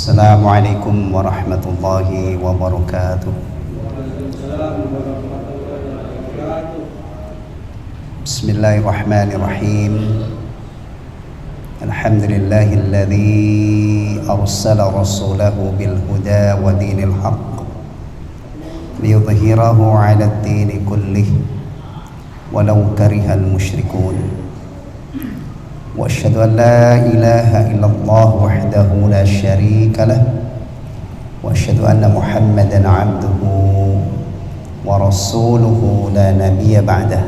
Assalamualaikum warahmatullahi wabarakatuh. Bismillahirrahmanirrahim. Alhamdulillahilladzi arsala rasulahu bil huda wa dinil haqq liyudhhirahu 'alad dini kullih walau karihal musyrikun. Wa asyhadu an la ilaha illallah wahdahu la syarika lah wa asyhadu anna Muhammadan 'abduhu wa rasuluhu la nabiyya ba'dah.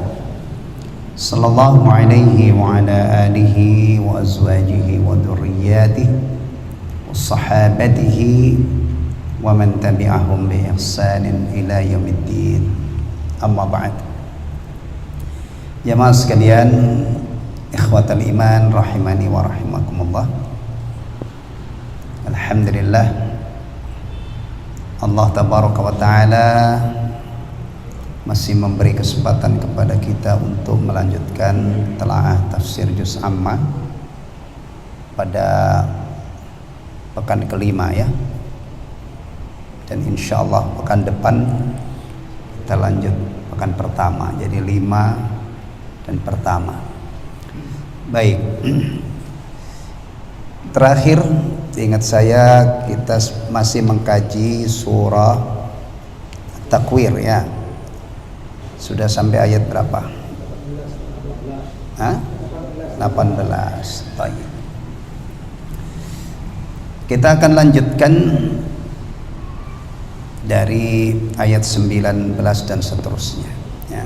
Sallallahu alaihi wa ala alihi wa azwajihi wa dhurriyyatihi wa sahabatihi wa man tabi'ahum bi ihsanin ila yaumiddin. Amma ba'd. Jamaah sekalian, ikhwatal iman rahimani wa rahimakumullah. Alhamdulillah, Allah tabaraka wa ta'ala masih memberi kesempatan kepada kita untuk melanjutkan telaah tafsir juz amma pada pekan kelima ya. Dan insyaallah pekan depan kita lanjut pekan pertama, jadi 5 dan pertama. Baik, terakhir ingat saya kita masih mengkaji surah Takwir ya. Sudah sampai ayat berapa? 18. Baik. Kita akan lanjutkan dari ayat 19 dan seterusnya ya.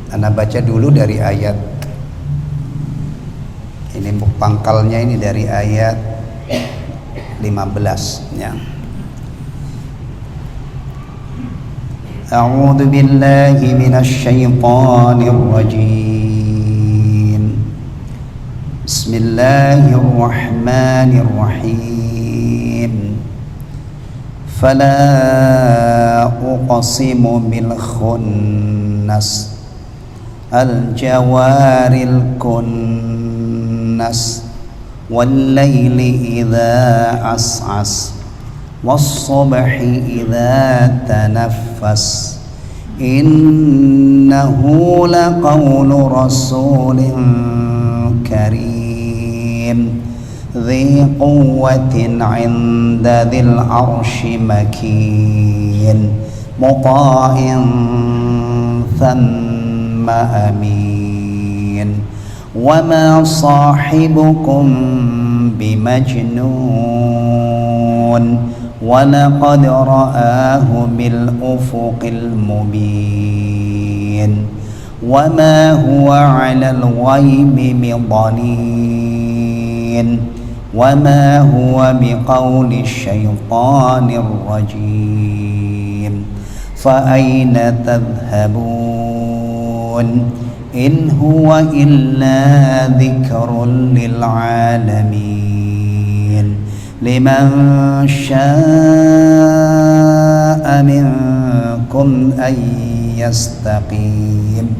Anda baca dulu dari ayat ini, pangkalnya ini dari ayat 15 ya. A'udzu billahi minasy syaithanir rajim. Bismillahirrahmanirrahim. Fala uqsimu bil khunnas al-jawaril kunnas wal-laili idza as'as was-subhi idza tanaffas innahu laqawlu rasulin karim dhi quwwatin 'inda dhil 'arsy makin muta'in amin wa ma sahibukum bimajnun wa laqad ra'ahu bil ufuqil mubin wa ma huwa 'alal ghaibi bidanin wa ma huwa biqauli syaitanir rajim fa aina tadhhabun in huwa illa dzikrun lil alamin liman syaa'a minkum an yastaqim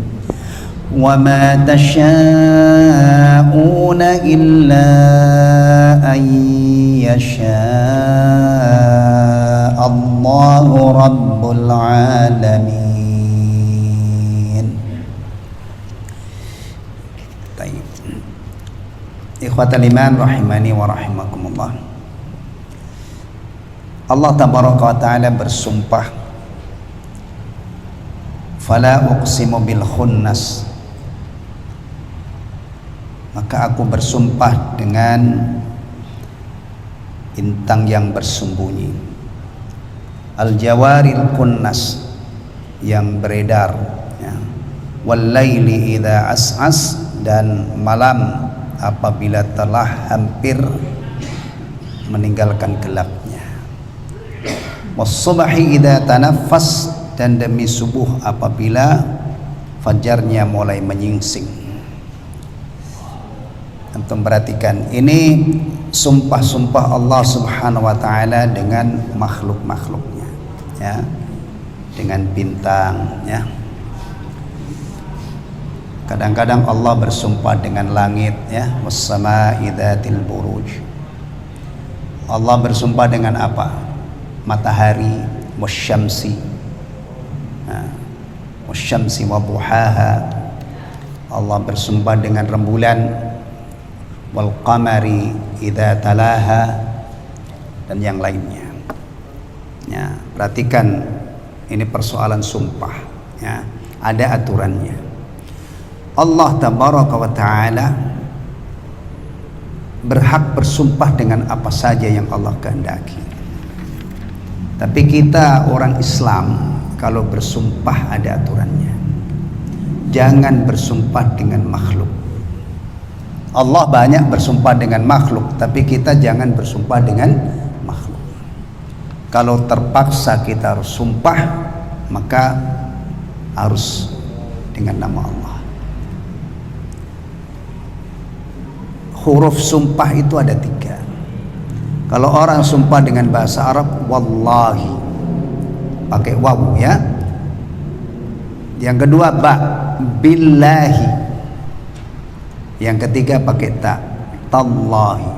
wa ma tasyaa'una illa an yashaa'a Allahu rabbul alamin. Ikhwatal iman rahimani wa rahimakumullah. Allah tabaraka wa ta'ala bersumpah, fala uqsimu bil khunnas, maka aku bersumpah dengan bintang yang bersembunyi, al-jawaril kunnas, yang beredar ya. Wal laili idza as'as, dan malam apabila telah hampir meninggalkan gelapnya. Was-subhi idza tanaffas, dan demi subuh apabila fajarnya mulai menyingsing. Antum perhatikan, ini sumpah-sumpah Allah Subhanahu wa taala dengan makhluk-makhluknya ya, dengan bintang ya. Kadang-kadang Allah bersumpah dengan langit, ya, was-samaa'i dzatil buruj. Allah bersumpah dengan apa? Matahari, wasyamsi, wasyamsi wa duhaha. Allah bersumpah dengan rembulan, wal qamari idza talaha, dan yang lainnya. Ya, perhatikan, ini persoalan sumpah, ya, ada aturannya. Allah tabaraka wa ta'ala berhak bersumpah dengan apa saja yang Allah kehendaki. Tapi kita orang Islam kalau bersumpah ada aturannya. Jangan bersumpah dengan makhluk. Allah banyak bersumpah dengan makhluk, tapi kita jangan bersumpah dengan makhluk. Kalau terpaksa kita harus sumpah, maka harus dengan nama Allah. Huruf sumpah itu ada 3. Kalau orang sumpah dengan bahasa Arab, wallahi, pakai waw, ya. Yang kedua ba, billahi. Yang ketiga pakai ta, tallahi.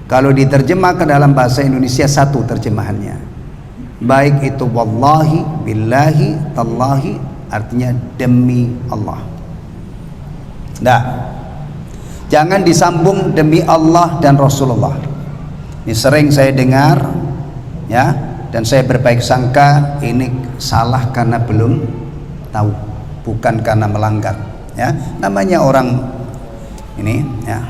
Kalau diterjemah ke dalam bahasa Indonesia satu terjemahannya. Baik itu wallahi, billahi, tallahi, artinya demi Allah. Nah, jangan disambung demi Allah dan Rasulullah. Ini sering saya dengar, ya, dan saya berbaik sangka ini salah karena belum tahu, bukan karena melanggar, ya. Namanya orang ini, ya.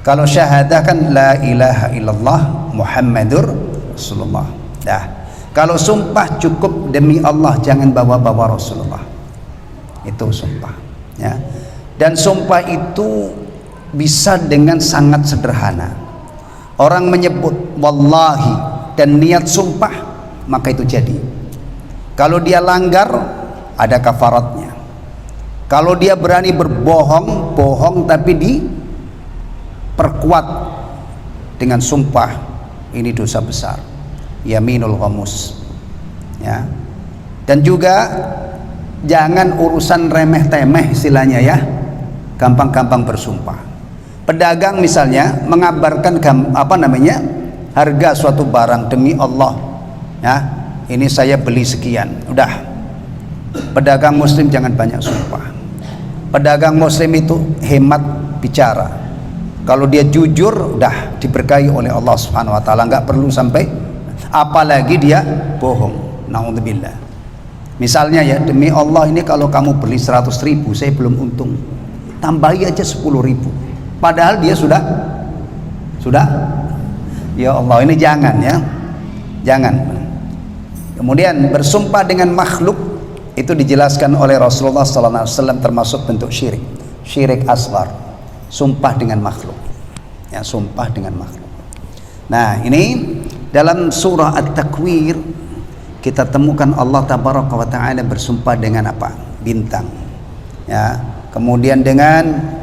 Kalau syahadah kan la ilaha illallah Muhammadur Rasulullah. Dah. Kalau sumpah cukup demi Allah, jangan bawa-bawa Rasulullah. Itu sumpah, ya. Dan sumpah itu bisa dengan sangat sederhana. Orang menyebut wallahi dan niat sumpah, maka itu jadi. Kalau dia langgar, ada kafaratnya. Kalau dia berani berbohong, bohong tapi diperkuat dengan sumpah, ini dosa besar, yaminul ghamus, ya. Dan juga jangan urusan remeh-temeh istilahnya, ya, gampang-gampang bersumpah. Pedagang misalnya mengabarkan harga suatu barang, demi Allah, ya, ini saya beli sekian. Udah, pedagang muslim jangan banyak sumpah. Pedagang muslim itu hemat bicara. Kalau dia jujur, udah diberkahi oleh Allah Subhanahu wa taala, nggak perlu sampai, apalagi dia bohong. Naudzubillah. Misalnya, ya, demi Allah ini kalau kamu beli 100.000 saya belum untung, tambahi aja 10.000. Padahal dia sudah, ya Allah, ini jangan, ya, jangan. Kemudian bersumpah dengan makhluk itu dijelaskan oleh Rasulullah SAW termasuk bentuk syirik, syirik asghar, sumpah dengan makhluk, ya, sumpah dengan makhluk. Nah, ini dalam surah At-Takwir kita temukan Allah tabaraka wa ta'ala bersumpah dengan apa? Bintang, ya. Kemudian dengan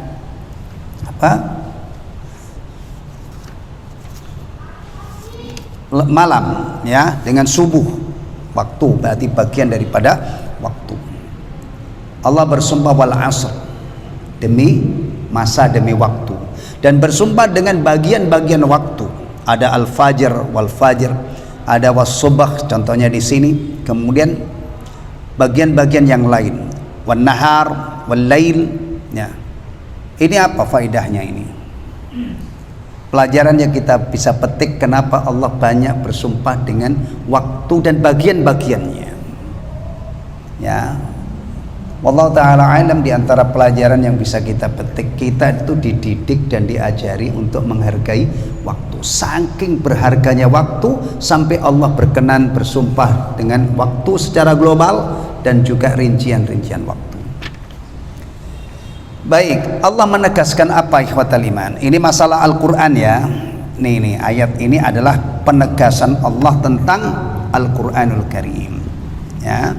malam, ya, dengan subuh, waktu, berarti bagian daripada waktu. Allah bersumpah wal asr, demi masa, demi waktu, dan bersumpah dengan bagian-bagian waktu. Ada al-fajr wal fajr, ada was-subh contohnya di sini. Kemudian bagian-bagian yang lain, wan nahar wal lail, ya. Ini apa faedahnya ini? Pelajaran yang kita bisa petik kenapa Allah banyak bersumpah dengan waktu dan bagian-bagiannya. Ya. Wallahu taala alam, di antara pelajaran yang bisa kita petik, kita itu dididik dan diajari untuk menghargai waktu. Saking berharganya waktu sampai Allah berkenan bersumpah dengan waktu secara global dan juga rincian-rincian waktu. Baik, Allah menegaskan apa ikhwatal iman? Ini masalah Al-Quran, ya. Nih, ayat ini adalah penegasan Allah tentang Al-Quranul Karim, ya.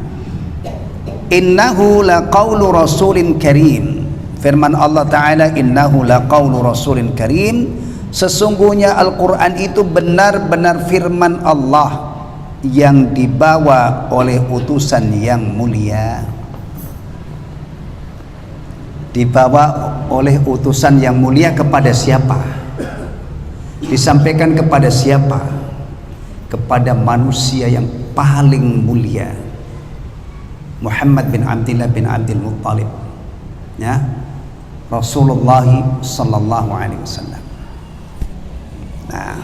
Innahu laqaulu rasulin karim. Firman Allah Ta'ala, innahu laqaulu rasulin karim. Sesungguhnya Al-Quran itu benar-benar firman Allah yang dibawa oleh utusan yang mulia. dibawa oleh utusan yang mulia kepada siapa? Disampaikan kepada siapa? Kepada manusia yang paling mulia, Muhammad bin Abdullah bin Abdul Muttalib, ya, Rasulullah sallallahu alaihi wasallam. Nah,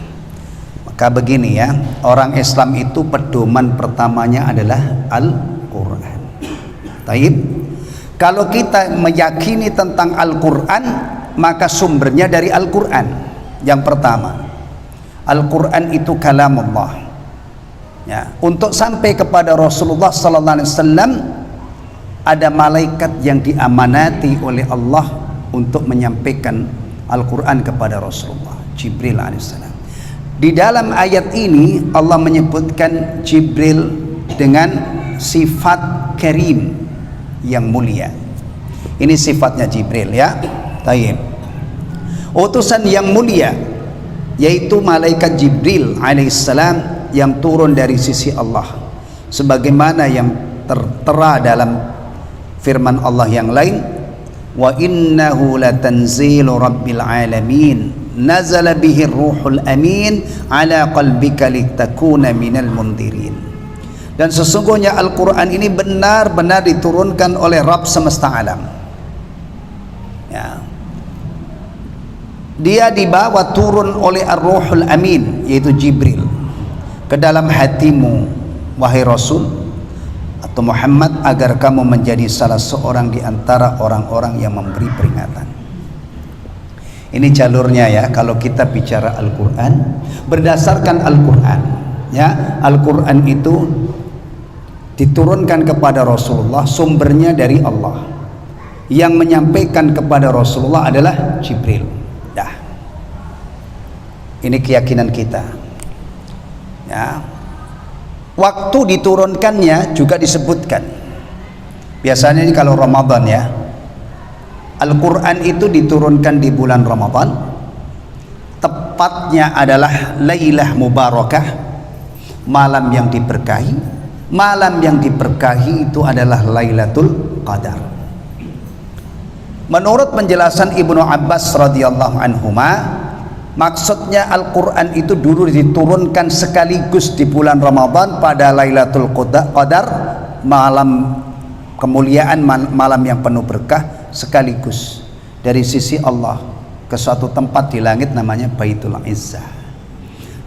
maka begini ya, orang Islam itu pedoman pertamanya adalah Al-Quran. Taib. Kalau kita meyakini tentang Al-Quran, maka sumbernya dari Al-Quran. Yang pertama, Al-Quran itu kalamullah. Ya, untuk sampai kepada Rasulullah sallallahu alaihi wasallam, ada malaikat yang diamanati oleh Allah untuk menyampaikan Al-Quran kepada Rasulullah, Jibril alaihissalam. Di dalam ayat ini Allah menyebutkan Jibril dengan sifat karim, yang mulia. Ini sifatnya Jibril, ya. Taib. Utusan yang mulia, yaitu malaikat Jibril alaihissalam, yang turun dari sisi Allah, sebagaimana yang tertera dalam firman Allah yang lain, wa innahu latanzilu rabbil alamin nazala bihi ruhul amin ala qalbika litakuna minal mundirin. Dan sesungguhnya Al-Quran ini benar-benar diturunkan oleh Rabb semesta alam, ya. Dia dibawa turun oleh Ar-Ruhul Amin, yaitu Jibril, ke dalam hatimu, wahai Rasul atau Muhammad, agar kamu menjadi salah seorang di antara orang-orang yang memberi peringatan. Ini jalurnya ya, kalau kita bicara Al-Quran, berdasarkan Al-Quran, ya. Al-Quran itu diturunkan kepada Rasulullah, sumbernya dari Allah. Yang menyampaikan kepada Rasulullah adalah Jibril. Dah. Ini keyakinan kita. Ya. Waktu diturunkannya juga disebutkan. Biasanya ini kalau Ramadan ya, Al-Quran itu diturunkan di bulan Ramadan. Tepatnya adalah Lailah Mubarakah, malam yang diberkahi. Malam yang diberkahi itu adalah Lailatul Qadar. Menurut penjelasan Ibnu Abbas radhiyallahu anhuma, maksudnya Al-Quran itu dulu diturunkan sekaligus di bulan Ramadan pada Lailatul Qadar, malam kemuliaan, malam yang penuh berkah, sekaligus dari sisi Allah ke suatu tempat di langit namanya Baitul Izzah.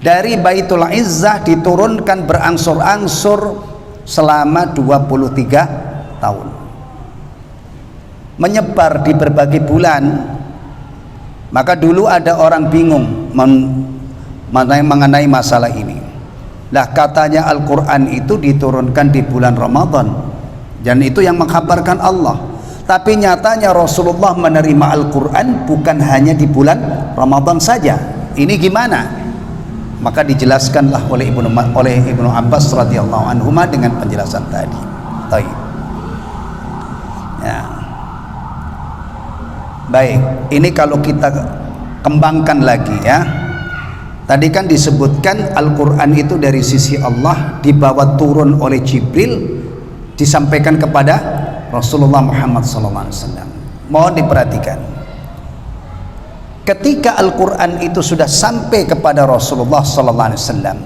Dari Baitul Izzah diturunkan berangsur-angsur selama 23 tahun, menyebar di berbagai bulan. Maka dulu ada orang bingung mengenai masalah ini. Lah katanya Al-Quran itu diturunkan di bulan Ramadan, dan itu yang mengkabarkan Allah. Tapi nyatanya Rasulullah menerima Al-Quran bukan hanya di bulan Ramadan saja. Ini gimana? Maka dijelaskanlah oleh Ibnu Abbas radhiyallahu anhu dengan penjelasan tadi. Baik. Ya. Baik, ini kalau kita kembangkan lagi ya. Tadi kan disebutkan Al-Quran itu dari sisi Allah, dibawa turun oleh Jibril, disampaikan kepada Rasulullah Muhammad SAW. Mohon diperhatikan. Ketika Al-Quran itu sudah sampai kepada Rasulullah SAW,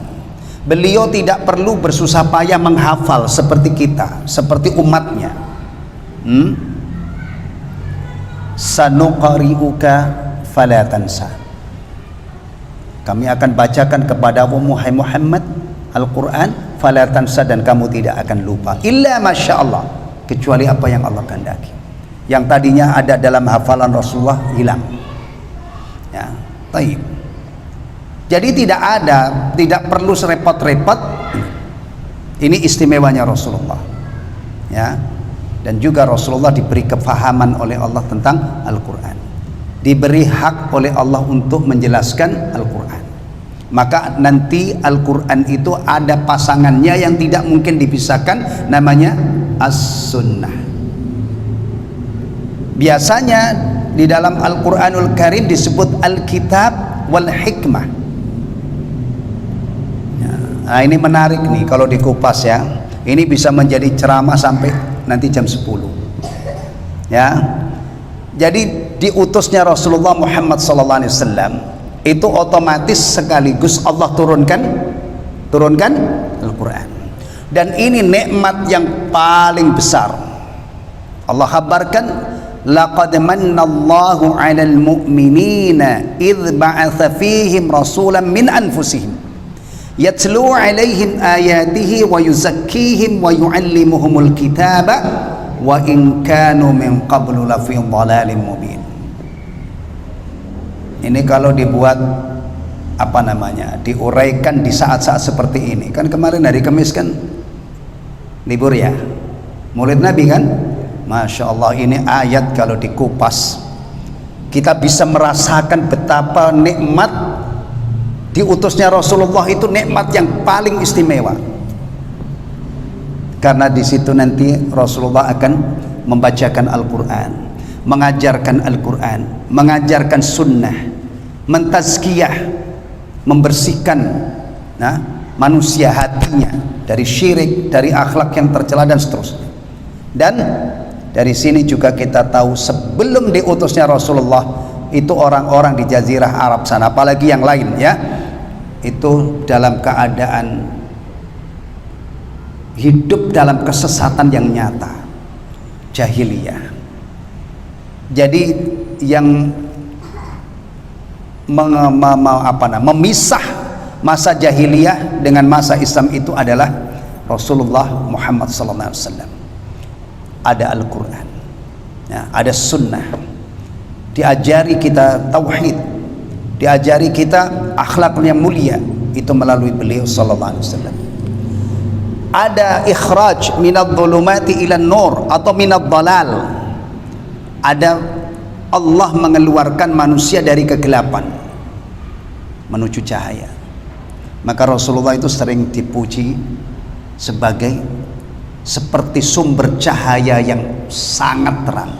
beliau tidak perlu bersusah payah menghafal seperti kita, seperti umatnya. Sanuqari'uka fala tansa. Kami akan bacakan kepadamu Muhammad Al-Quran, fala tansa, dan kamu tidak akan lupa. Illa masya Allah, kecuali apa yang Allah kehendaki. Yang tadinya ada dalam hafalan Rasulullah hilang. Ya, taib. Jadi tidak perlu serepot-repot. Ini istimewanya Rasulullah. Ya. Dan juga Rasulullah diberi kefahaman oleh Allah tentang Al-Quran, diberi hak oleh Allah untuk menjelaskan Al-Quran. Maka nanti Al-Quran itu ada pasangannya yang tidak mungkin dipisahkan, namanya As-Sunnah. Biasanya di dalam Al-Quranul Karim disebut Al-Kitab wal Hikmah. Nah, ini menarik nih kalau dikupas ya. Ini bisa menjadi ceramah sampai nanti jam 10. Ya. Jadi diutusnya Rasulullah Muhammad SAW itu otomatis sekaligus Allah turunkan Al-Quran. Dan ini nikmat yang paling besar. Allah kabarkan, laqad mannallahu 'alal mu'minina idz ba'atsa fihim rasulan min anfusihim yatlu 'alaihim ayatihi wa yuzakkihim wa yu'allimuhumul kitaba wa in kanu min qablu lafi dhalalin mubin. Ini kalau dibuat diuraikan di saat-saat seperti ini. Kan kemarin hari Kamis kan libur ya, Maulid Nabi kan. Masya Allah, ini ayat kalau dikupas kita bisa merasakan betapa nikmat diutusnya Rasulullah itu, nikmat yang paling istimewa. Karena di situ nanti Rasulullah akan membacakan Al-Quran, mengajarkan Al-Quran, mengajarkan sunnah, mentazkiyah, membersihkan manusia hatinya dari syirik, dari akhlak yang tercela dan seterusnya. Dan dari sini juga kita tahu sebelum diutusnya Rasulullah itu orang-orang di Jazirah Arab sana, apalagi yang lain ya, itu dalam keadaan hidup dalam kesesatan yang nyata, jahiliyah. Jadi yang memisah masa jahiliyah dengan masa Islam itu adalah Rasulullah Muhammad SAW. Ada Al-Quran ya, ada sunnah, diajari kita tauhid, diajari kita akhlak yang mulia, itu melalui beliau SAW. Ada ikhraj minadh dhulumati ila nur atau minadh dhalal. Ada Allah mengeluarkan manusia dari kegelapan menuju cahaya. Maka Rasulullah itu sering dipuji seperti sumber cahaya yang sangat terang.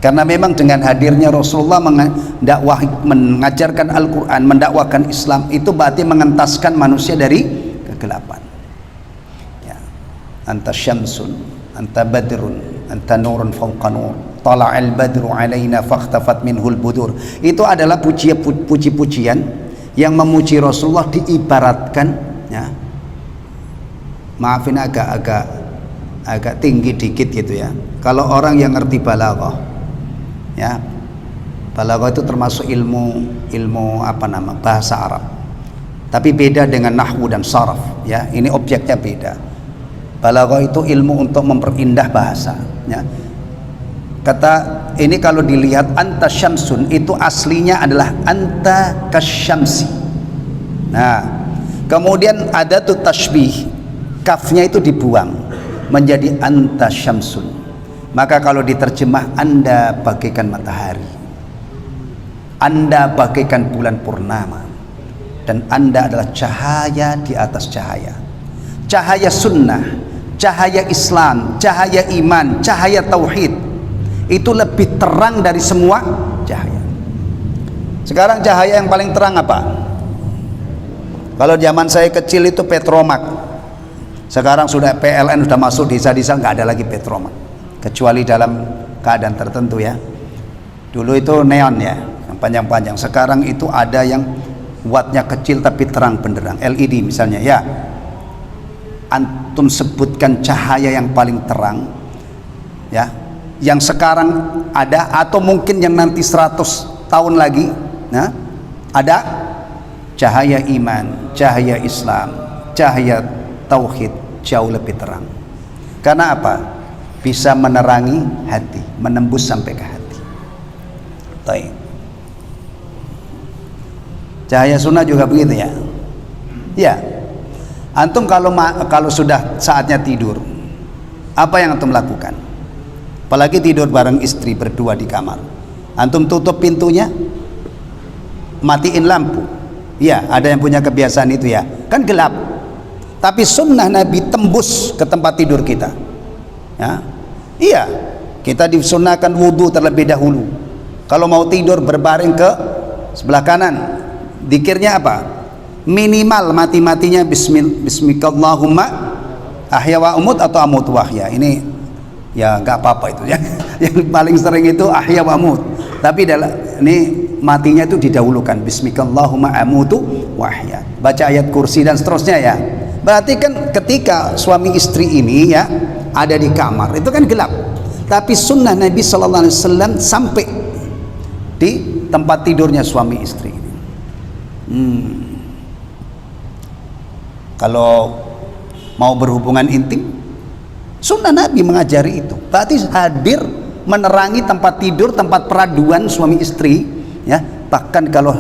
Karena memang dengan hadirnya Rasulullah mengajarkan Al-Quran, mendakwakan Islam, itu berarti mengentaskan manusia dari kegelapan ya. Anta syamsun, anta badrun, anta nurun fawqa nur, tala'al badru alaina fakhtafat minhul budur. Itu adalah puji-pujian yang memuji Rasulullah, diibaratkan ya, maafin agak tinggi dikit gitu ya. Kalau orang yang ngerti balaghah ya, balaghah itu termasuk ilmu bahasa Arab, tapi beda dengan nahwu dan saraf ya, ini objeknya beda. Balaghah itu ilmu untuk memperindah bahasa ya. Kata ini kalau dilihat anta syamsun itu aslinya adalah anta kasyamsi. Nah, kemudian ada tuh tashbih, kafnya itu dibuang menjadi anta syamsun. Maka kalau diterjemah, Anda bagaikan matahari, Anda bagaikan bulan purnama, dan Anda adalah cahaya di atas cahaya. Cahaya sunnah, cahaya Islam, cahaya iman, cahaya tauhid, itu lebih terang dari semua cahaya. Sekarang cahaya yang paling terang apa? Kalau zaman saya kecil itu Petromak. Sekarang sudah PLN, sudah masuk desa-desa, nggak ada lagi Petromak, kecuali dalam keadaan tertentu ya. Dulu itu neon ya, yang panjang-panjang. Sekarang itu ada yang wattnya kecil tapi terang benderang, LED misalnya ya. Antum sebutkan cahaya yang paling terang ya, yang sekarang ada atau mungkin yang nanti 100 tahun lagi nah, ada cahaya iman, cahaya Islam, cahaya tauhid jauh lebih terang. Karena apa? Bisa menerangi hati, menembus sampai ke hati. Baik. Cahaya sunnah juga begitu ya. Ya. Antum kalau sudah saatnya tidur, apa yang antum lakukan? Apalagi tidur bareng istri berdua di kamar. Antum tutup pintunya, matiin lampu. Ya, ada yang punya kebiasaan itu ya. Kan gelap. Tapi sunnah Nabi tembus ke tempat tidur kita. Ya. Iya, kita disunnahkan wudhu terlebih dahulu. Kalau mau tidur berbaring ke sebelah kanan, zikirnya apa? Minimal mati-matinya bismikallahumma ahya wa umut atau amut wahya. Ini Ya nggak apa-apa itu ya. Yang paling sering itu ahya wa amut. Tapi ini matinya itu didahulukan. Bismikallahumma amutu wa ahya. Baca ayat kursi dan seterusnya ya. Berarti kan ketika suami istri ini ya ada di kamar, itu kan gelap. Tapi sunnah Nabi sallallahu alaihi wasallam sampai di tempat tidurnya suami istri ini. Kalau mau berhubungan intim, sunnah Nabi mengajari itu. Berarti hadir menerangi tempat tidur, tempat peraduan suami istri ya. Bahkan kalau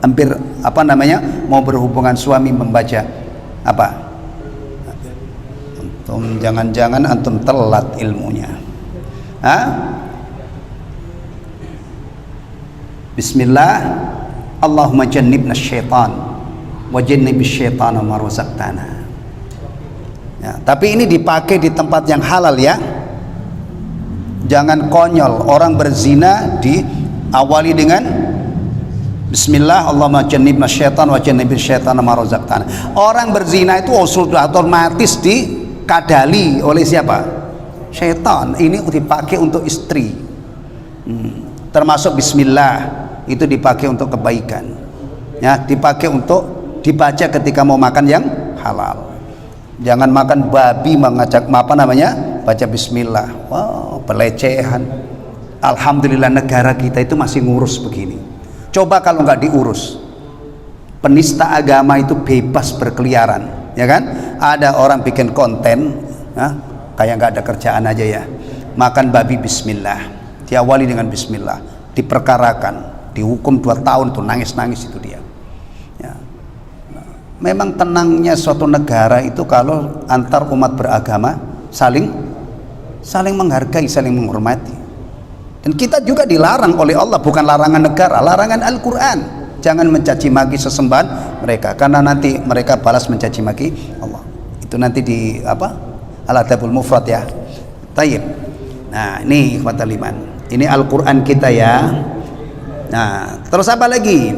hampir mau berhubungan suami membaca apa? Antum jangan-jangan antum telat ilmunya. Bismillah, Allahumma jannibna syaitan wa jannibis syaitana ma razaqtana. Ya, tapi ini dipakai di tempat yang halal ya. Jangan konyol, orang berzina diawali dengan Bismillah, Allahumma jannibna syaitan wa jannibis syaitana ma razaqtana. Orang berzina itu sudah otomatis dikadali oleh siapa? Syaitan. Ini dipakai untuk istri. Termasuk Bismillah itu dipakai untuk kebaikan. Ya, dipakai untuk dibaca ketika mau makan yang halal. Jangan makan babi mengajak baca Bismillah. Wow, pelecehan. Alhamdulillah negara kita itu masih ngurus begini. Coba kalau nggak diurus, penista agama itu bebas berkeliaran, ya kan? Ada orang bikin konten, kayak nggak ada kerjaan aja ya. Makan babi Bismillah, diawali dengan Bismillah, diperkarakan, dihukum 2 tahun tuh, nangis-nangis itu dia. Ya. Memang tenangnya suatu negara itu kalau antar umat beragama saling menghargai, saling menghormati. Dan kita juga dilarang oleh Allah, bukan larangan negara, larangan Al-Quran. Jangan mencaci maki sesembahan mereka, karena nanti mereka balas mencaci maki Allah. Itu nanti di Al-Adabul Mufrad ya. Tayyib. Nah, ini ikhwatal iman. Ini Al-Quran kita ya. Nah, terus apa lagi?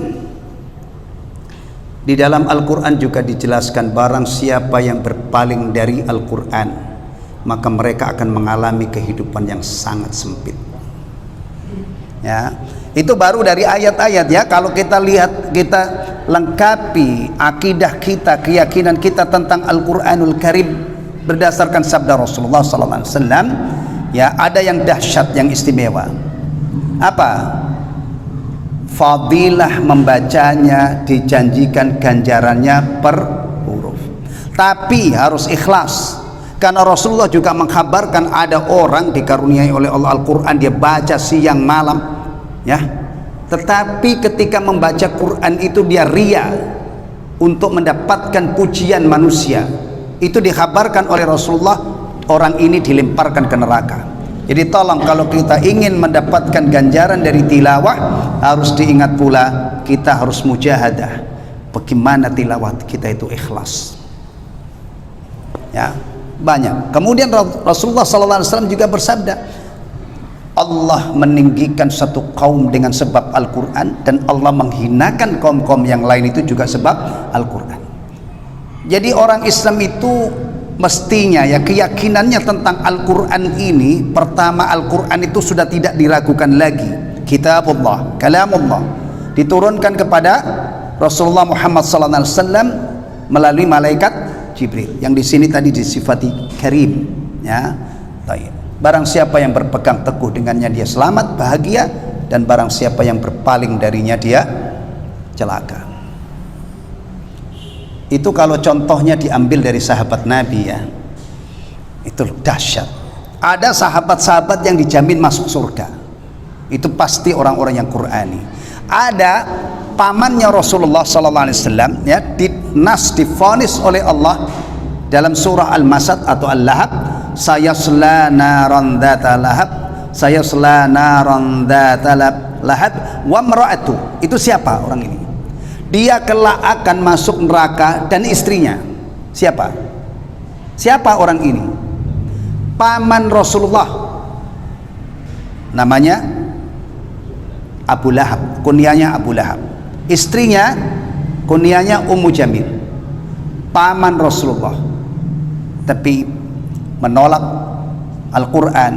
Di dalam Al-Quran juga dijelaskan barang siapa yang berpaling dari Al-Quran, maka mereka akan mengalami kehidupan yang sangat sempit. Ya, itu baru dari ayat-ayat ya. Kalau kita lihat, kita lengkapi akidah kita, keyakinan kita tentang Al-Quranul Karim berdasarkan sabda Rasulullah SAW, ya, ada yang dahsyat, yang istimewa. Apa? Fadilah membacanya, dijanjikan ganjarannya per huruf. Tapi harus ikhlas. Karena Rasulullah juga mengkabarkan ada orang dikaruniai oleh Allah Al-Quran, dia baca siang malam ya, tetapi ketika membaca Quran itu dia ria untuk mendapatkan pujian manusia. Itu dikhabarkan oleh Rasulullah, orang ini dilemparkan ke neraka. Jadi tolong, kalau kita ingin mendapatkan ganjaran dari tilawah, harus diingat pula kita harus mujahadah. Bagaimana tilawah kita itu ikhlas ya. Banyak. Kemudian Rasulullah SAW juga bersabda, Allah meninggikan satu kaum dengan sebab Al-Quran, dan Allah menghinakan kaum-kaum yang lain itu juga sebab Al-Quran. Jadi orang Islam itu mestinya ya, keyakinannya tentang Al-Quran ini, pertama Al-Quran itu sudah tidak diragukan lagi. Kitabullah, kalamullah, diturunkan kepada Rasulullah Muhammad SAW melalui malaikat Jibril, yang di sini tadi disifati karim ya. Barang siapa yang berpegang teguh dengannya dia selamat, bahagia, dan barang siapa yang berpaling darinya dia celaka. Itu kalau contohnya diambil dari sahabat Nabi ya, itu dahsyat. Ada sahabat-sahabat yang dijamin masuk surga, itu pasti orang-orang yang Qur'ani. Ada pamannya Rasulullah SAW ya, divonis oleh Allah dalam surah Al-Masad atau Al-Lahab, sayasla naran dzata lahab, sayasla naran dzata lahab wa imra'atu. Itu siapa orang ini? Dia kelak akan masuk neraka, dan istrinya siapa? Siapa orang ini? Paman Rasulullah, namanya Abu Lahab, kunyanya Abu Lahab. Istrinya kunyanya Ummu Jamil, paman Rasulullah, tapi menolak Al-Quran,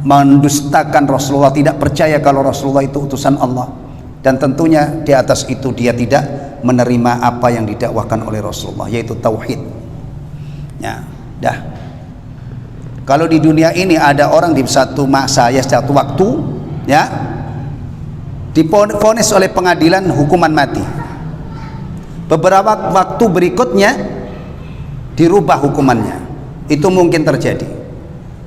mendustakan Rasulullah, tidak percaya kalau Rasulullah itu utusan Allah, dan tentunya di atas itu dia tidak menerima apa yang didakwahkan oleh Rasulullah, yaitu tauhid. Ya, dah. Kalau di dunia ini ada orang di satu masa, ya satu waktu, ya, divonis oleh pengadilan hukuman mati. Beberapa waktu berikutnya dirubah hukumannya. Itu mungkin terjadi.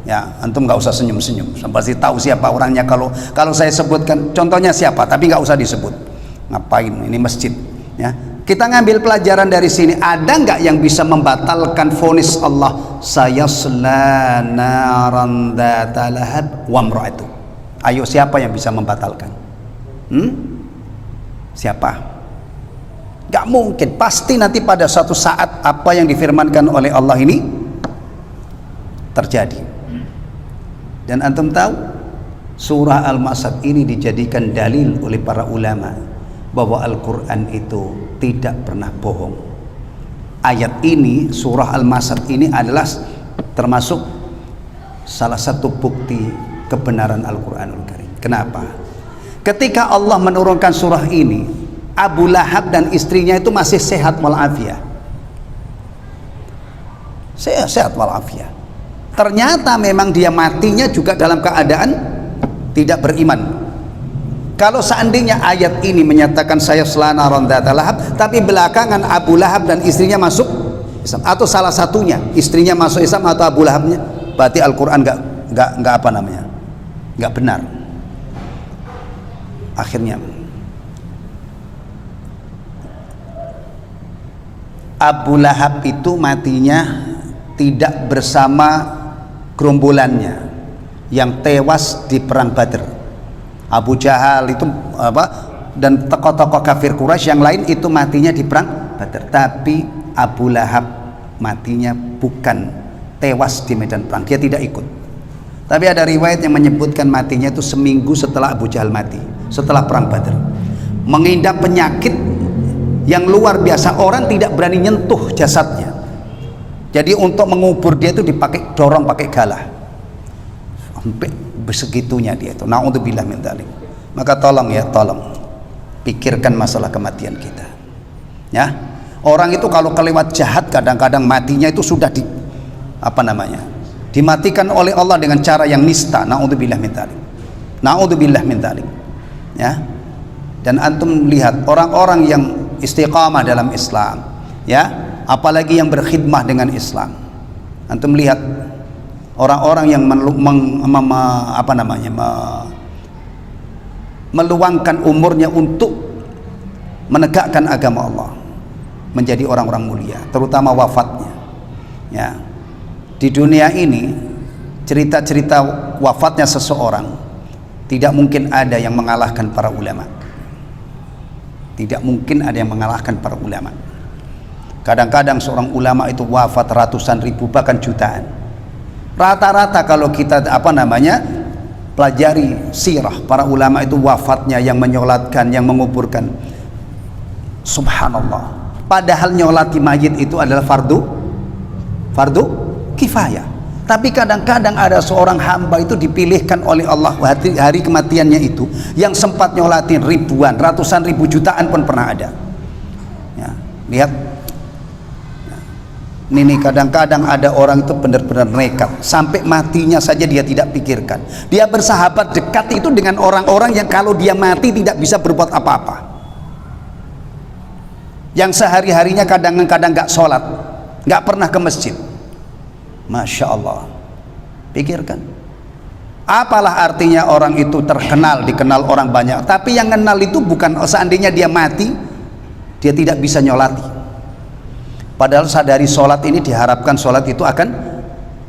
Ya, antum nggak usah senyum-senyum. Pasti tahu siapa orangnya kalau saya sebutkan contohnya siapa, tapi nggak usah disebut. Ngapain? Ini masjid. Ya, kita ngambil pelajaran dari sini. Ada nggak yang bisa membatalkan vonis Allah? Sayasla naran dzata lahab wa imra'atu. Ayo, siapa yang bisa membatalkan? Siapa? Gak mungkin. Pasti nanti pada suatu saat apa yang difirmankan oleh Allah ini terjadi. Dan antum tahu, surah Al-Masad ini dijadikan dalil oleh para ulama bahwa Al-Quran itu tidak pernah bohong. Ayat ini, surah Al-Masad ini adalah termasuk salah satu bukti kebenaran Al-Quranul Karim. Kenapa? Ketika Allah menurunkan surah ini, Abu Lahab dan istrinya itu masih sehat walafiat. Sehat walafiat. Ternyata memang dia matinya juga dalam keadaan tidak beriman. Kalau seandainya ayat ini menyatakan saya selana rondata lahab, tapi belakangan Abu Lahab dan istrinya masuk Islam, atau salah satunya istrinya masuk Islam atau Abu Lahabnya, berarti Al-Quran nggak apa namanya, nggak benar. Akhirnya Abu Lahab itu matinya tidak bersama gerombolannya yang tewas di perang Badr. Abu Jahal itu dan tokoh-tokoh kafir Quraisy yang lain itu matinya di perang Badr. Tapi Abu Lahab matinya bukan tewas di medan perang, dia tidak ikut. Tapi ada riwayat yang menyebutkan matinya itu seminggu setelah Abu Jahal mati, setelah perang Badr. Mengidap penyakit yang luar biasa, orang tidak berani nyentuh jasadnya. Jadi untuk mengubur dia itu dipakai dorong pakai galah. Sampai besegitunya dia itu. Naudzubillah min dzalik. Maka tolong pikirkan masalah kematian kita. Ya. Orang itu kalau kelewat jahat kadang-kadang matinya itu sudah dimatikan oleh Allah dengan cara yang nista. Naudzubillah min dzalik. Naudzubillah min dzalik. Ya. Dan antum lihat orang-orang yang istiqamah dalam Islam, ya, apalagi yang berkhidmah dengan Islam. Antum lihat orang-orang yang meluangkan umurnya untuk menegakkan agama Allah, menjadi orang-orang mulia, terutama wafatnya. Ya, di dunia ini cerita-cerita wafatnya seseorang tidak mungkin ada yang mengalahkan para ulama. Tidak mungkin ada yang mengalahkan para ulama. Kadang-kadang seorang ulama itu wafat ratusan ribu bahkan jutaan. Rata-rata kalau kita pelajari sirah para ulama itu wafatnya yang menyolatkan, yang menguburkan. Subhanallah. Padahal nyolati mayit itu adalah fardu kifayah. Tapi kadang-kadang ada seorang hamba itu dipilihkan oleh Allah hari kematiannya itu yang sempat nyolatin ribuan, ratusan ribu, jutaan pun pernah ada. Ya, lihat. Ini kadang-kadang ada orang itu benar-benar nekat sampai matinya saja dia tidak pikirkan. Dia bersahabat dekat itu dengan orang-orang yang kalau dia mati tidak bisa berbuat apa-apa. Yang sehari-harinya kadang-kadang gak sholat, gak pernah ke masjid. Masya Allah. Pikirkan. Apalah artinya orang itu terkenal, dikenal orang banyak, tapi yang kenal itu bukan seandainya dia mati, dia tidak bisa nyolati. Padahal sadari sholat ini diharapkan sholat itu akan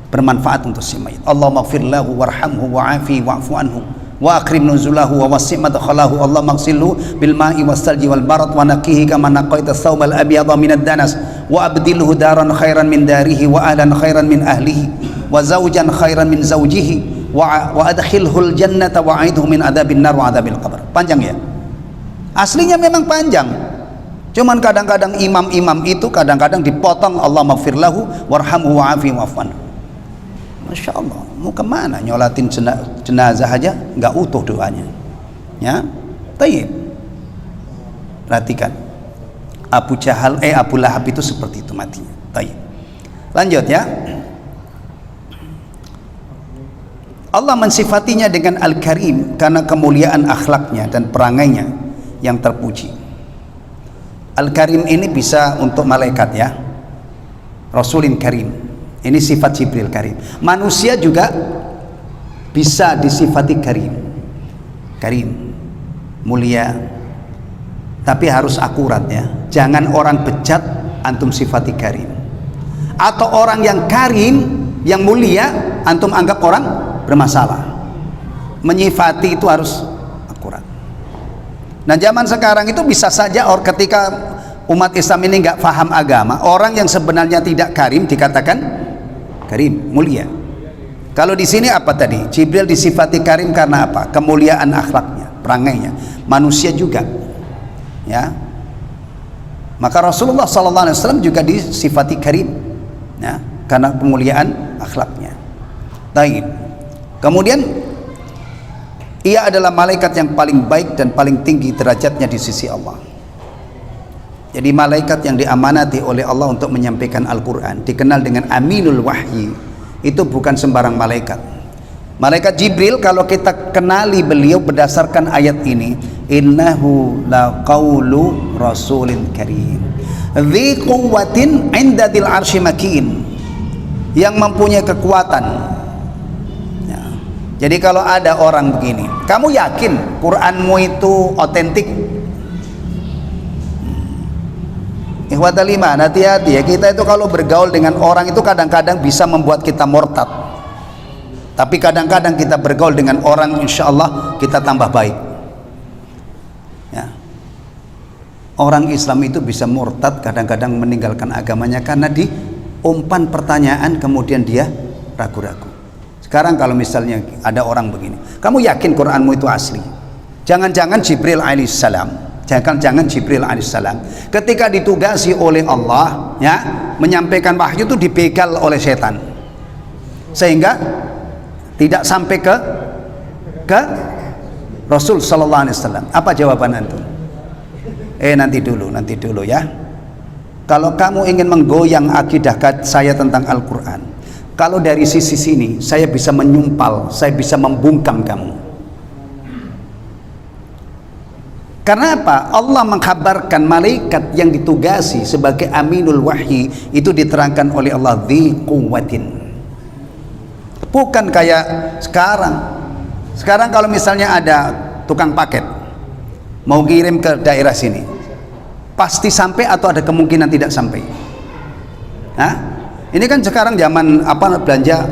bermanfaat untuk si mayit. Allahumma ighfir lahu warhamhu wa'afi wa'fu anhu wa akrim nuzulahu wa wasi' madkhalahu. Allahumma ighsilhu bil ma'i wassalji wal barad wa naqihi kama naqaita thawbal abyadha minad danas wa abdilhu daran khairan min darihi wa ahlan khairan min ahlihi wa zawjan khairan min zawjihi wa adkhilhul jannata wa a'idhu min adabin nar wa adabil qabr. Panjang ya? Aslinya memang panjang. Cuman kadang-kadang imam-imam itu kadang-kadang dipotong Allah maghfir lahu warhamhu wa'afi wa'fu anhu. Masya Allah, mau kemana nyolatin jenazah aja nggak utuh doanya, ya. Taib. Perhatikan, Abu Lahab itu seperti itu matinya. Taib. Lanjut ya. Allah mensifatinya dengan Al-Karim karena kemuliaan akhlaknya dan perangainya yang terpuji. Al-Karim ini bisa untuk malaikat ya, Rasulin Karim, ini sifat Jibril Karim. Manusia juga bisa disifati Karim, Karim, mulia, tapi harus akurat ya. Jangan orang bejat antum sifati Karim, atau orang yang Karim, yang mulia antum anggap orang bermasalah. Menyifati itu harus akurat. Nah zaman sekarang itu bisa saja ketika umat Islam ini nggak paham agama, orang yang sebenarnya tidak karim dikatakan karim, mulia. Kalau di sini apa tadi? Jibril disifati karim karena apa? Kemuliaan akhlaknya, perangainya. Manusia juga, ya. Maka Rasulullah SAW juga disifati karim, ya, karena kemuliaan akhlaknya. Baik. Kemudian ia adalah malaikat yang paling baik dan paling tinggi derajatnya di sisi Allah. Jadi malaikat yang diamanati oleh Allah untuk menyampaikan Al-Quran, dikenal dengan Aminul Wahyi. Itu bukan sembarang malaikat. Malaikat Jibril, kalau kita kenali beliau berdasarkan ayat ini, innahu laqaulu rasulin karim dzi quwwatin 'inda dzil arsy makin, yang mempunyai kekuatan. Jadi kalau ada orang begini, kamu yakin Quranmu itu otentik? Ikhwatal iman, hati-hati ya. Kita itu kalau bergaul dengan orang itu kadang-kadang bisa membuat kita murtad. Tapi kadang-kadang kita bergaul dengan orang, insya Allah kita tambah baik. Ya. Orang Islam itu bisa murtad, kadang-kadang meninggalkan agamanya karena diumpan pertanyaan kemudian dia ragu-ragu. Sekarang kalau misalnya ada orang begini, kamu yakin Quranmu itu asli? Jangan-jangan Jibril alaihissalam, jangan Jibril alaihissalam ketika ditugasi oleh Allah ya menyampaikan wahyu itu dibegal oleh setan sehingga tidak sampai ke Rasul sallallahu alaihi wasallam. Apa jawaban antum? Nanti dulu ya. Kalau kamu ingin menggoyang akidah saya tentang Al-Quran, kalau dari sisi sini saya bisa menyumpal, saya bisa membungkam kamu. Karena apa? Allah mengkhabarkan malaikat yang ditugasi sebagai Aminul Wahyi itu diterangkan oleh Allah dzi quwwatin. Bukan kayak sekarang. Sekarang kalau misalnya ada tukang paket mau kirim ke daerah sini, pasti sampai atau ada kemungkinan tidak sampai? Hah? Ini kan sekarang zaman belanja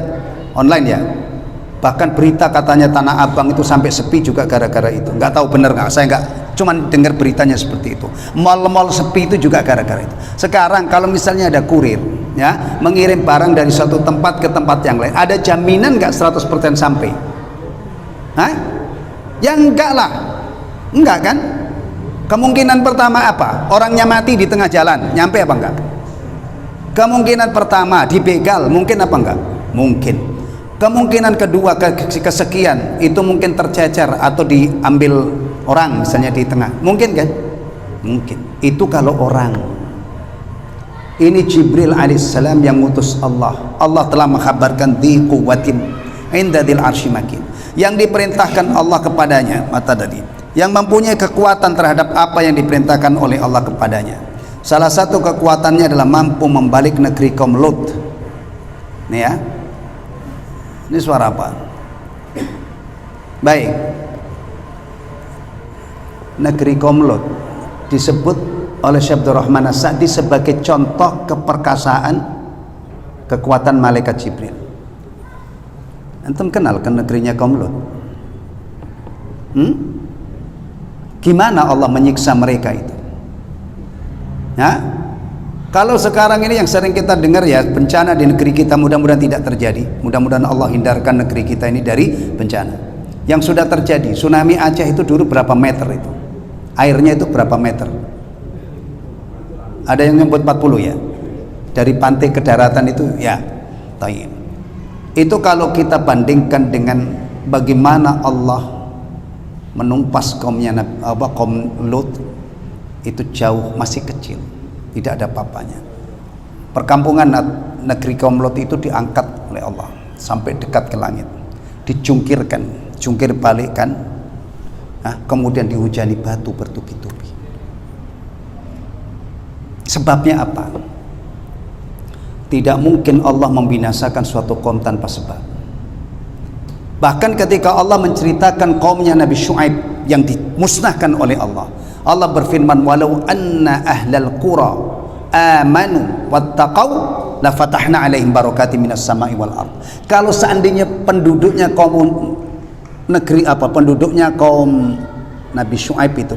online ya. Bahkan berita katanya Tanah Abang itu sampai sepi juga gara-gara itu. Nggak tahu bener nggak? Saya nggak, cuman dengar beritanya seperti itu. Mal-mal sepi itu juga gara-gara itu. Sekarang kalau misalnya ada kurir ya mengirim barang dari suatu tempat ke tempat yang lain, ada jaminan nggak 100% sampai? Hah? Ya enggak lah. Enggak kan? Kemungkinan pertama apa? Orangnya mati di tengah jalan, nyampe apa enggak? Kemungkinan pertama dibegal, mungkin apa enggak? Mungkin. Kemungkinan kedua kesekian itu mungkin tercecer atau diambil orang misalnya di tengah, mungkin kan? Mungkin. Itu kalau orang. Ini Jibril alaihissalam yang ngutus Allah. Allah telah mengkhabarkan dzi quwwatin 'inda dzil arsy makin, yang diperintahkan Allah kepadanya, mata tadi, yang mempunyai kekuatan terhadap apa yang diperintahkan oleh Allah kepadanya. Salah satu kekuatannya adalah mampu membalik negeri kaum Lut. Nih ya. Ini suara apa? Baik. Negeri kaum Lut disebut oleh Syekh Abdul Rahman As-Sa'di sebagai contoh keperkasaan kekuatan malaikat Jibril. Antum kenal ke negerinya kaum Lut? Gimana Allah menyiksa mereka itu? Ya, kalau sekarang ini yang sering kita dengar ya bencana di negeri kita, mudah-mudahan tidak terjadi. Mudah-mudahan Allah hindarkan negeri kita ini dari bencana. Yang sudah terjadi, tsunami Aceh itu dulu berapa meter itu? Airnya itu berapa meter? Ada yang nyebut 40 ya? Dari pantai ke daratan itu ya. Tayyib. Itu kalau kita bandingkan dengan bagaimana Allah menumpas kaumnya kaum Lut, itu jauh, masih kecil, tidak ada apa-apanya. Perkampungan negeri kaum Lut itu diangkat oleh Allah sampai dekat ke langit, dicungkirkan, jungkir balikkan, kemudian dihujani batu bertubi-tubi. Sebabnya apa? Tidak mungkin Allah membinasakan suatu kaum tanpa sebab. Bahkan ketika Allah menceritakan kaumnya Nabi Syuaib yang dimusnahkan oleh Allah, Allah berfirman, walau anna ahlal qura amanu wattaqau la fatahna alaihim barakatim minas sama'i wal ard. Kalau seandainya penduduknya kaum negeri penduduknya kaum Nabi Syuaib itu,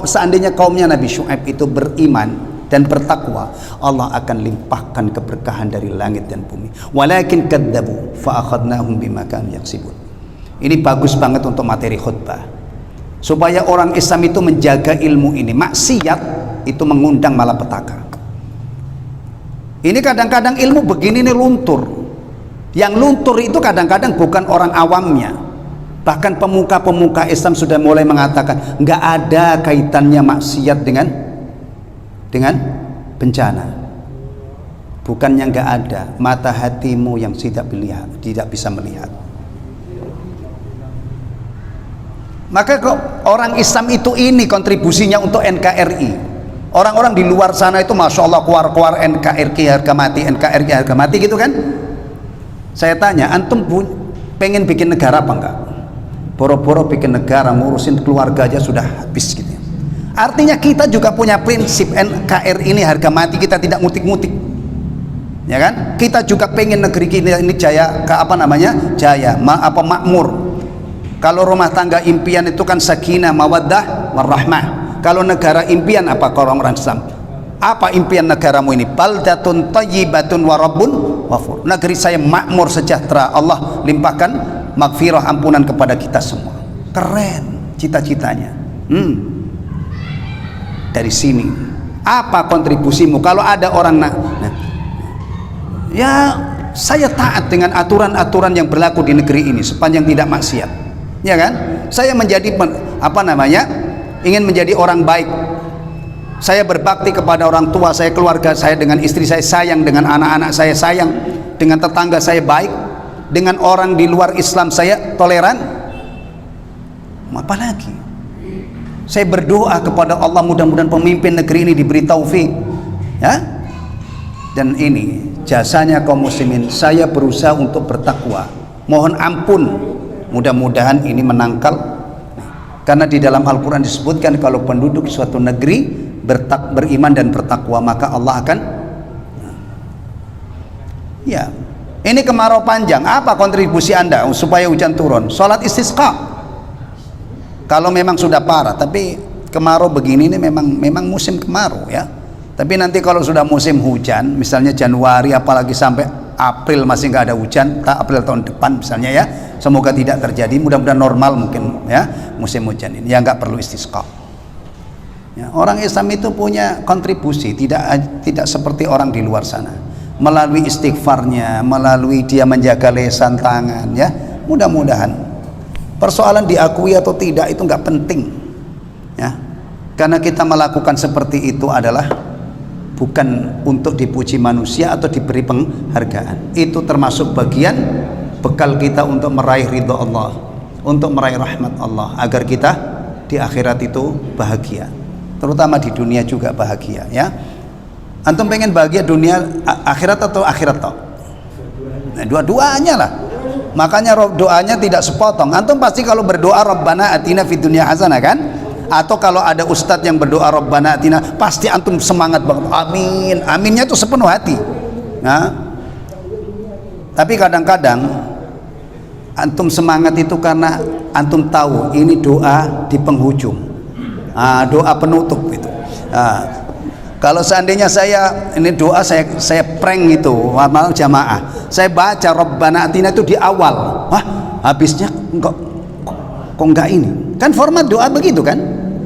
seandainya kaumnya Nabi Syuaib itu beriman dan bertakwa, Allah akan limpahkan keberkahan dari langit dan bumi. Walakin kadzabu fa akhadnahum bima kanu yaksibun. Ini bagus banget untuk materi khutbah, supaya orang Islam itu menjaga ilmu ini. Maksiat itu mengundang malapetaka. Ini kadang-kadang ilmu begini nih luntur. Yang luntur itu kadang-kadang bukan orang awamnya. Bahkan pemuka-pemuka Islam sudah mulai mengatakan nggak ada kaitannya maksiat dengan bencana. Bukannya nggak ada, mata hatimu yang tidak bisa melihat. Maka kok orang Islam itu ini kontribusinya untuk NKRI. Orang-orang di luar sana itu masya Allah keluar NKRI harga mati, NKRI harga mati gitu kan. Saya tanya, antum pengen bikin negara apa enggak? Boro-boro bikin negara, ngurusin keluarga aja sudah habis gitu. Artinya kita juga punya prinsip NKRI ini harga mati, kita tidak ngutik-ngutik, ya kan? Kita juga pengen negeri kita ini jaya, jaya, makmur. Kalau rumah tangga impian itu kan sakinah, mawaddah, warahmah. Kalau negara impian apa orang-orang Islam? Apa impian negaramu ini? Baldatun thayyibatun wa rabbun ghafur. Negeri saya makmur, sejahtera, Allah limpahkan maghfirah, ampunan kepada kita semua. Keren cita-citanya. Dari sini apa kontribusimu? Kalau ada orang ya saya taat dengan aturan-aturan yang berlaku di negeri ini sepanjang tidak maksiat, ya kan? Saya menjadi ingin menjadi orang baik. Saya berbakti kepada orang tua saya, keluarga saya, dengan istri saya sayang, dengan anak-anak saya sayang, dengan tetangga saya baik, dengan orang di luar Islam saya toleran. Apalagi saya berdoa kepada Allah, mudah-mudahan pemimpin negeri ini diberi taufik, ya. Dan ini jasanya kaum muslimin. Saya berusaha untuk bertakwa, mohon ampun, mudah-mudahan ini menangkal. Karena di dalam Al-Quran disebutkan kalau penduduk suatu negeri beriman dan bertakwa, maka Allah akan, ya. Ini kemarau panjang, apa kontribusi Anda supaya hujan turun? Sholat istisqa. Kalau memang sudah parah, tapi kemarau begini ini memang musim kemarau, ya. Tapi nanti kalau sudah musim hujan, misalnya Januari apalagi sampai April masih nggak ada hujan, April tahun depan misalnya, ya. Semoga tidak terjadi, mudah-mudahan normal mungkin, ya, musim hujan ini. Ya nggak perlu istisqa. Ya, orang Islam itu punya kontribusi, tidak seperti orang di luar sana. Melalui istighfarnya, melalui dia menjaga lisan tangan, ya. Mudah-mudahan. Persoalan diakui atau tidak itu nggak penting, ya, karena kita melakukan seperti itu adalah bukan untuk dipuji manusia atau diberi penghargaan. Itu termasuk bagian bekal kita untuk meraih ridha Allah, untuk meraih rahmat Allah, agar kita di akhirat itu bahagia, terutama di dunia juga bahagia, ya. Antum pengen bahagia dunia akhirat atau akhirat toh? Nah, dua-duanya lah. Makanya doanya tidak sepotong. Antum pasti kalau berdoa Rabbana atina fid dunya hasanah kan? Atau kalau ada ustadz yang berdoa Rabbana atina, pasti antum semangat banget. Amin. Aminnya itu sepenuh hati. Nah, tapi kadang-kadang antum semangat itu karena antum tahu ini doa di penghujung, doa penutup itu. Kalau seandainya ini doa saya prank itu malam jamaah, saya baca Rabbana atina itu di awal, habisnya kok enggak ini? Kan format doa begitu kan?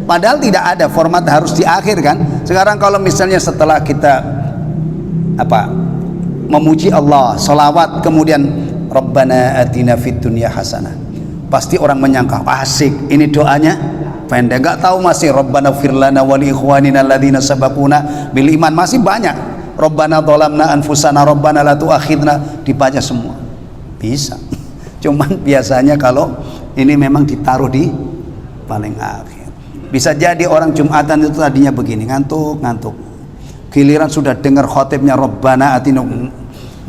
Padahal tidak ada format harus di akhir kan? Sekarang kalau misalnya setelah kita memuji Allah, sholawat, kemudian Rabbana atina fid dunya hasanah. Pasti orang menyangka asik, ini doanya pendek, nggak tahu masih Rabbana firlana wa li ikhwanina alladzina sabaquna bil iman, masih banyak. Rabbana dhalamna anfusana Rabbana la tu'akhidna, dibaca semua bisa. Cuman biasanya kalau ini memang ditaruh di paling akhir. Bisa jadi orang Jumatan itu tadinya begini, ngantuk, giliran sudah dengar khotibnya Rabbana atina,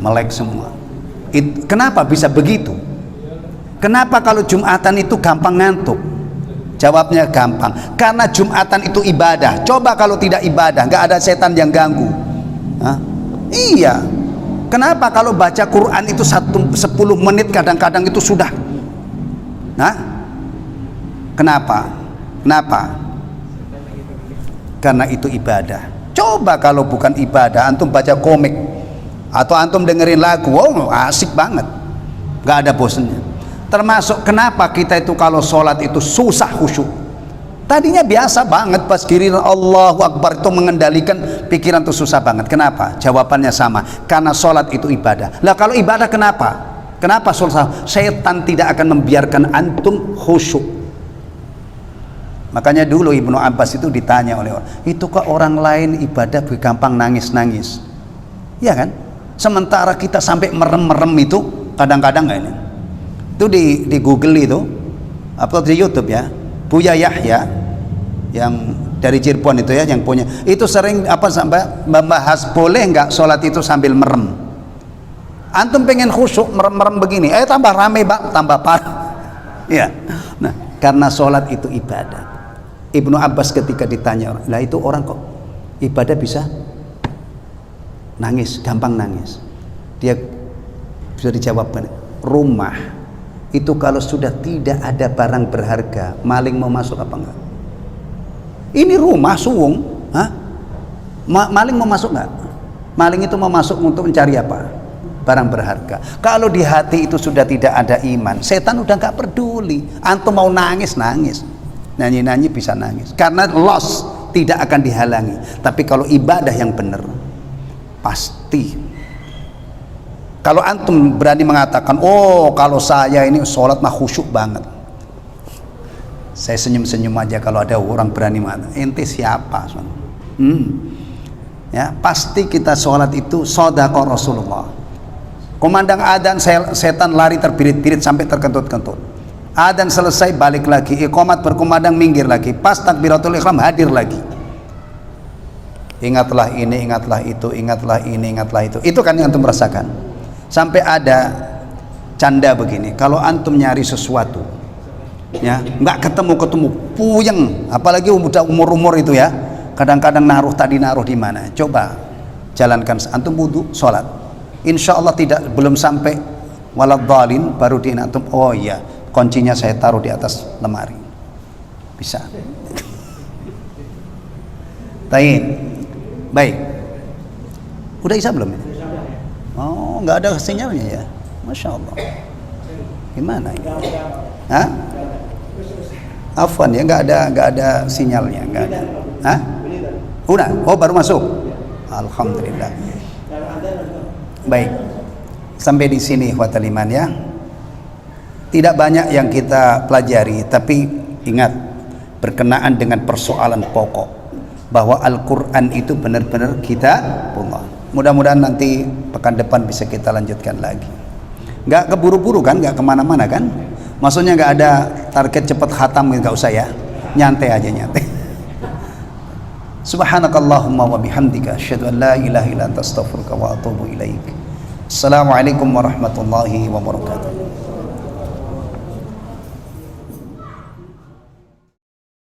melek semua. Kenapa bisa begitu? Kenapa kalau Jumatan itu gampang ngantuk? Jawabnya gampang, karena Jumatan itu ibadah. Coba kalau tidak ibadah, nggak ada setan yang ganggu. Hah? Iya. Kenapa kalau baca Quran itu 10 menit kadang-kadang itu sudah? Nah, kenapa? Karena itu ibadah. Coba kalau bukan ibadah, antum baca komik atau antum dengerin lagu, wow asik banget, nggak ada bosennya. Termasuk kenapa kita itu kalau sholat itu susah khusyuk. Tadinya biasa banget, pas giliran Allahu Akbar itu mengendalikan pikiran itu susah banget. Kenapa? Jawabannya sama, karena sholat itu ibadah. Lah kalau ibadah kenapa sholat? Setan tidak akan membiarkan antum khusyuk. Makanya dulu Ibnu Abbas itu ditanya oleh orang, itu kok orang lain ibadah gampang nangis-nangis, ya kan? Sementara kita sampai merem-merem itu kadang-kadang nggak ini. Itu di Google itu, upload di YouTube ya, Buya Yahya yang dari Cirebon itu ya, yang punya itu sering sampai membahas boleh nggak sholat itu sambil merem. Antum pengen khusyuk merem-merem begini, tambah rame bang, tambah parah. Ya, nah karena sholat itu ibadah. Ibnu Abbas ketika ditanya, lah itu orang kok ibadah bisa nangis, gampang nangis. Dia bisa dijawabkan, rumah itu kalau sudah tidak ada barang berharga, maling mau masuk apa enggak? Ini rumah suwung, maling mau masuk enggak? Maling itu mau masuk untuk mencari apa? Barang berharga. Kalau di hati itu sudah tidak ada iman, setan udah enggak peduli. Antum mau nangis, nyanyi bisa nangis, karena loss tidak akan dihalangi. Tapi kalau ibadah yang benar, pasti. Kalau antum berani mengatakan, oh kalau saya ini sholat mah khusyuk banget, saya senyum-senyum aja kalau ada orang berani mengatakan, ente siapa? Ya, pasti kita sholat itu sodaqah Rasulullah. Komandang adzan, setan lari terbirit-birit sampai terkentut-kentut. Adzan selesai balik lagi, iqamat berkumandang minggir lagi, pas takbiratul ihram hadir lagi. Ingatlah ini, ingatlah itu, ingatlah ini, ingatlah itu. Itu kan yang antum merasakan. Sampai ada canda begini, kalau antum nyari sesuatu ya nggak ketemu puyeng, apalagi udah umur itu ya, kadang-kadang naruh di mana, coba jalankan antum wudu sholat, insya Allah belum sampai waladhdallin baru antum, oh iya kuncinya saya taruh di atas lemari, bisa. Baik, udah isya belum ini? Oh, nggak ada sinyalnya ya, masya Allah. Gimana ini? Hah? Afwan ya, nggak ada sinyalnya, nggak ada. Hah? Udah? Oh baru masuk. Alhamdulillah. Baik, sampai di sini ikhwatal iman ya. Tidak banyak yang kita pelajari, tapi ingat berkenaan dengan persoalan pokok bahwa Al-Quran itu benar-benar kitabullah. Mudah-mudahan nanti pekan depan bisa kita lanjutkan lagi. Nggak keburu-buru kan, nggak kemana-mana kan? Maksudnya nggak ada target cepat khatam, nggak usah ya, nyantai aja nyantai. Subhanakallahumma wa bihamdika asyhadu an la ilaha illa anta astaghfiruka wa atubu ilaik. Assalamualaikum warahmatullahi wabarakatuh.